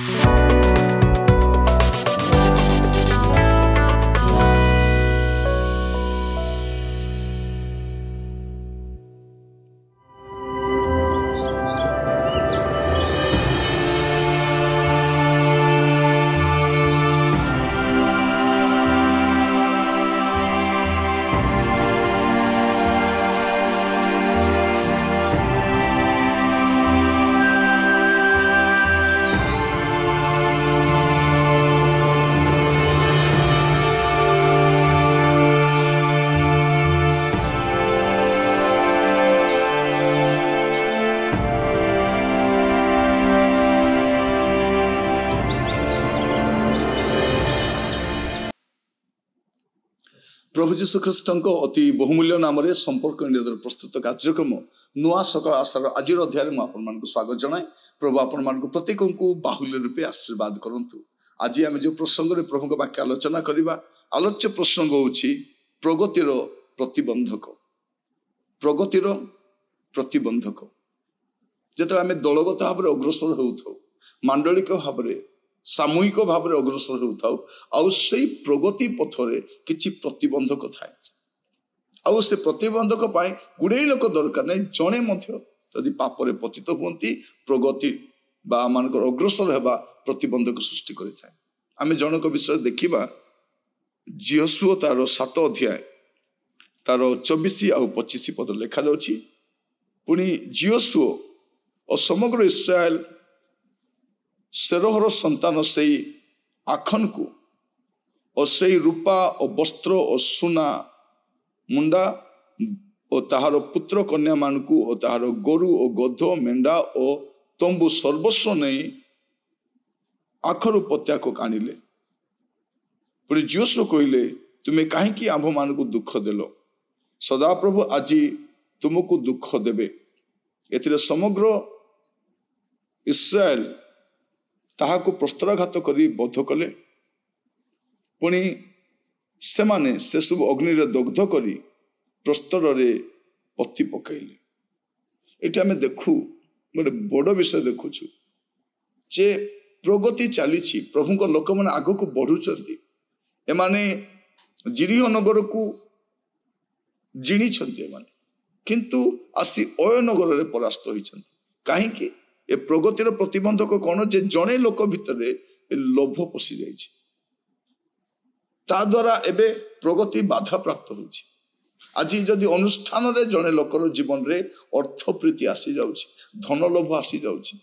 प्रभु जीशु ख्रीष्ट अति बहुमूल्य नाम संपर्क इंडिया प्रस्तुत कार्यक्रम नुआ सकाल आशार आज अध्याय मुझे स्वागत जनाए। प्रभु आपण प्रत्येक को बाहुल्य रूपे आशीर्वाद करंतु। आज आम जो प्रसंग में प्रभु वाक्य आलोचना करवा आलोच्य प्रसंग होछि प्रगतिर प्रतिबंधक। प्रगतिर प्रतिबंधक जिते आम दलगत भाव में अग्रसर हो मांडलिक भाव में सामूहिक भाव में अग्रसर हो प्रगति पथरे किछि प्रतिबंधक थाए। आउ से प्रतिबंधक पाए गुड़े लोक दरकार नहीं जड़े जदि पापरे पतित हुंती प्रगति बा मानकर अग्रसर हेबा प्रतिबंधक सृष्टि करिथाए। आमे जनक विषय देखिबा जियोशुआ तार 7 अध्याय तार 24 आ 25 पद लिखा जाउछि। पुणी जियोशुआ और समग्र इस्राएल सेरोहर संतान से आखन को और से रूपा और वस्त्र और सुना मुंडा और ताहार पुत्र कन्या मान को और ताहार गोरु और गध मेंढा और तंबू सर्वस्व नहीं आखर उपत्या को कानिले। पुणी जियोशुआ कहले तुम्हें कहीं आंभ मान को दुख देल सदाप्रभु आज तुमको दुख देबे। एथिरे समग्र इस्राएल ताहाको प्रस्तराघात करी बध कले। पुणी से माने से सब अग्नि रे दग्ध करी प्रस्तर रे पति पकाइले। एटा हमें देखु गोटे बड़ विषय देखुछु जे प्रगति चली प्रभु को लोक मैंने आग को बढ़ुचंती। एमाने जिरिह नगर को जिणी किंतु आसी अय नगर रे परास्त होइछंती। काहेकि ए प्रगतिर प्रतिबंधक कौन जे जड़े लोक भितर लोभ पशि जाइछि ता द्वारा एबे प्रगति बाधा प्राप्त होइछि। आज जदि अनुष्ठान रे जड़े लोकर जीवन रे अर्थ प्रीति आसी जाउछि धन लोभ आसी जाउछि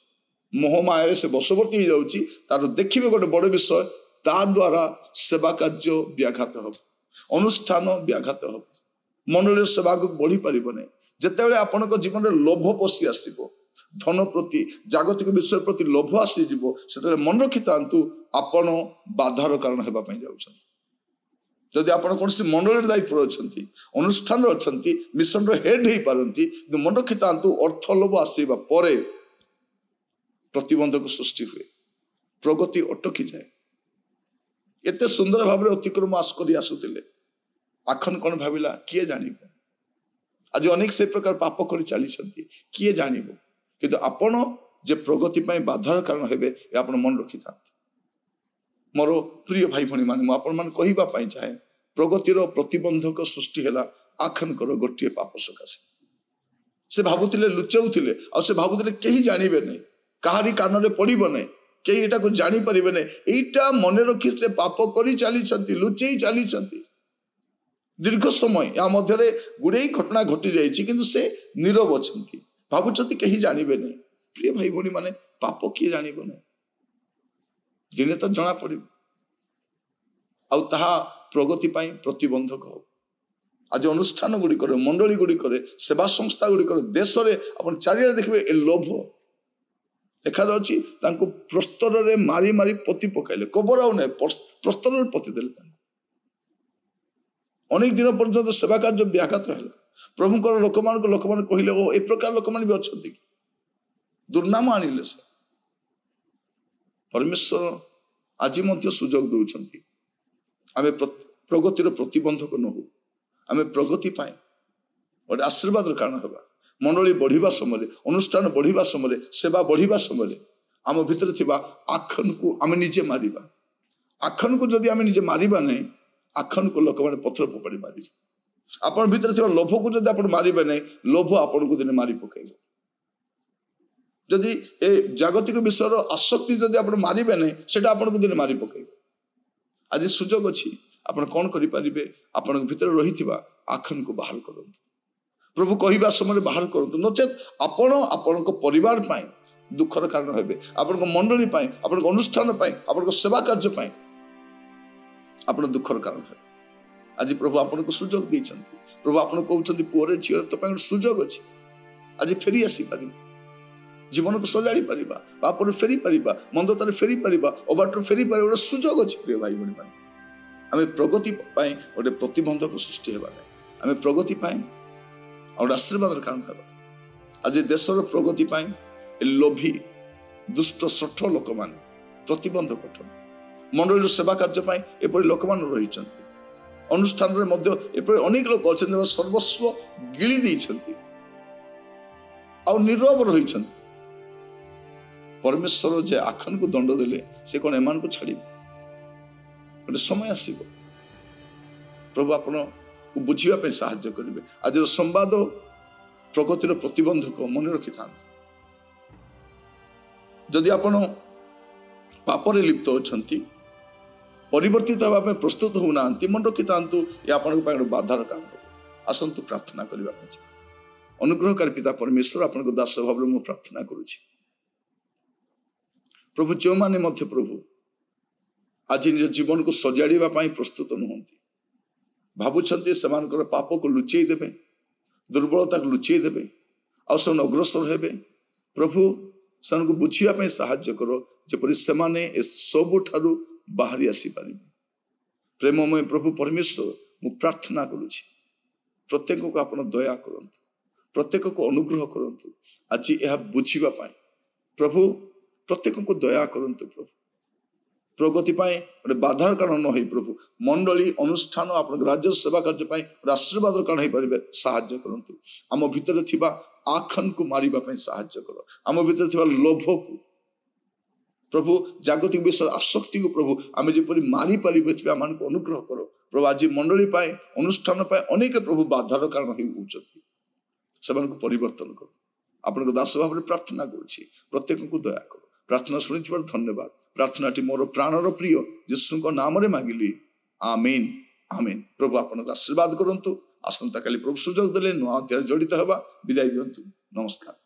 मोह माया से बशवर्ती हो जाउछि तार देखिबे गोटे बड़ विषय ता द्वारा सेवा कार्य व्याघात हो अनुष्ठान व्याघात हो मंडल सेवा को बढ़ी पारिबने। जेतेबेले आपनक जीवन रे लोभ पशि आसीबो धन प्रति जागतिक विषय प्रति लोभ आसीज से मन रखी था आपण बाधार कारण होगापी जाऊँ। जदि आप कौन मंडल दायित्व अच्छा अनुष्ठान अच्छा मिशन हेड हो पारती मन रखी था अर्थ लोभ आसवा पर प्रतिबंधक सृष्टि हुए प्रगति अटकी जाए। एते सुंदर भाव में अतिक्रम कर आसुले आखन कौन भाविला किए जान। आज अनेक से प्रकार पाप कर चली किए जान किंतु आपण जे प्रगति पाई बाधार कारण हेबे आपण मन रखी था। मोर प्रिय भाई भणी मान आपण मान कहिबा पाई चाहे प्रगतिर प्रतिबंधक सृष्टि हैला आखनकर गोटे पाप सकाशे। से भाबुतिले लुचाउतिले आ से भाबुतिले केही जानिबे नै काहारी कान रे पड़िबो नै केही एटा को जानि परिबे नै एटा मने रखी से पाप करी चली छंती लुचेई चली छंती। दीर्घ समय या मध्य रे गुडे घटना घटी जाईछि किंतु से नीरव छंती भावुचती कहीं जानवे नहीं। प्रिय भाई भौणी माने पाप किए जानव ना दिने तो जना पड़ आ प्रगति पाई प्रतिबंधक हो। आज अनुष्ठान गुड़िक मंडली गुड़िक सेवा संस्था गुड़िक देश में आप चारिड़े देखिए ए लोभ लिखा जाऊँगी प्रस्तर रे मारी मारी पति पकाइले कबर आउ ना प्रस्तर पति देले। अनेक दिन पर्यंत सेवा कार्य व्याघात है प्रभुଙ୍କର ଲୋକମାନେ କହିଲେ ଓ ଏ ପ୍ରକାର ଲୋକମାନେ ବି ଅଛନ୍ତି ଦୁର୍ନାମ ଆଣିଲେ। ସେ परमेश्वर आज मध्य सुजोग दौरान आम प्रगतिर प्रतिबंधक न हो आम प्रगति पाए गोटे आशीर्वाद कारण होगा। मंडली बढ़िया समय अनुष्ठान बढ़िया समय सेवा बढ़िया समय आम भितर थिबा आखन को आम निजे मारिबा आखन को जदि आम निजे मारिबा नहीं आखन को लोक मैंने पत्थर फोपाड़ी मारिबे आपण भितर थिबा लोभ को जदि आपण मारिबे नहीं लोभ आपण को दिने मारि पकेइबो जदि ए जागतिक विषय आसक्ति जदि आपण मारिबे नहीं सेटा आपण को दिने मारि पकेइबो आज सुजोग अछि आपण कोन करि परिबे आपण भितर रहिथिबा आखन को बाहर करंतु प्रभु कहवा समय बाहर करंतु नचेत आपण आपण परिवार पाए दुखर कारण हेबे आपण मंडली पाए आपण अनुष्ठान पाए आपण सेवा कार्य पाए आपण दुखर कारण हेबे आज प्रभु आपण को सुजोग दैछंती प्रभु आपण कहउछंती पुरे झियो तो पाए सुजोग अछि आज फेरी आसी पारि जीवन को सजाड़ी परिबा पापर फेरी परिबा मंदतार फेरी परिबा अबाटर फेरी परिबा ओटा सुजोग अछि प्रिय भाई बहन माने आमे प्रगति पाए ओटे प्रतिबंधक सृष्टि हेबा नै आमे प्रगति पाए और आशीर्वाद कारण हेबा आज देशर प्रगति पाए लोभी दुष्ट सठ लोक मान प्रतिबंधक अटन मंडल सेवा कार्य पाए एपरि लोक मान रहिचंती अनुष्ठान रे मध्य एपरि अनेक लोक अछन सर्वस्व गिली दैछंती और नीरव रहिचंती परमेश्वर जे आखन को दंड देले से कोन एमान को छाड़ी गोटे समय आसीबो प्रभु आपण को बुझिया पे सहायता करिवे आज संवाद प्रगतिर प्रतिबंधक मन रखि था जदि आपण पापरे लिप्त अछंती परिवर्तित होबा पे प्रस्तुत हो नांती मन रखि तांतु ये आपण को पाए बाधार काम हो आसंतु प्रार्थना करबा पे अनुग्रहकारी पिता परमेश्वर आपण को दास भाव में प्रार्थना करूची प्रभु जो माने मध्य प्रभु आज निज जीवन को सजाड़ीबा पाई प्रस्तुत नहंती भावुंट से पाप को लुचई देवे दुर्बलता को लुचई देवे और से अग्रसर हेबे प्रभु से बुझापी साहाय्य कर जपरी से सबु ठारू बाहरी आसी पारे प्रेममय प्रभु परमेश्वर मु प्रार्थना करुछि प्रत्येक को आप दया करंतु प्रत्येक को अनुग्रह करंतु आज यह बुझिबा पाई प्रभु प्रत्येक को दया करंतु प्रभु प्रगति पाए गोटे बाधार कारण न हो प्रभु मंडली अनुष्ठान आप राज्य सेवा कार्य आशीर्वाद कारण हो पारे साहाय्य करंतु आम भितर थिबा आखन को मारिबा साहाय्य कर आम भितर थिबा लोभ को प्रभु जागतिक विषय आसक्ति को प्रभु आम जपरी मारी पारे आम अनुग्रह कर प्रभु आज मंडली पाए अनुष्ठान पाए अनेक प्रभु बाधार कारण हो परिवर्तन कर आपण दास भाव प्रार्थना करुछि प्रत्येक को दया कर प्रार्थना शुणी धन्यवाद प्रार्थना मोर प्राणर प्रिय यीशु को नाम रे मांगिली आमेन आमेन प्रभु आपन आशीर्वाद करंतु आसंता काली प्रभु सुजोग देले नुआ अध्याय जड़ित हेबा विदाय दियंतु नमस्कार।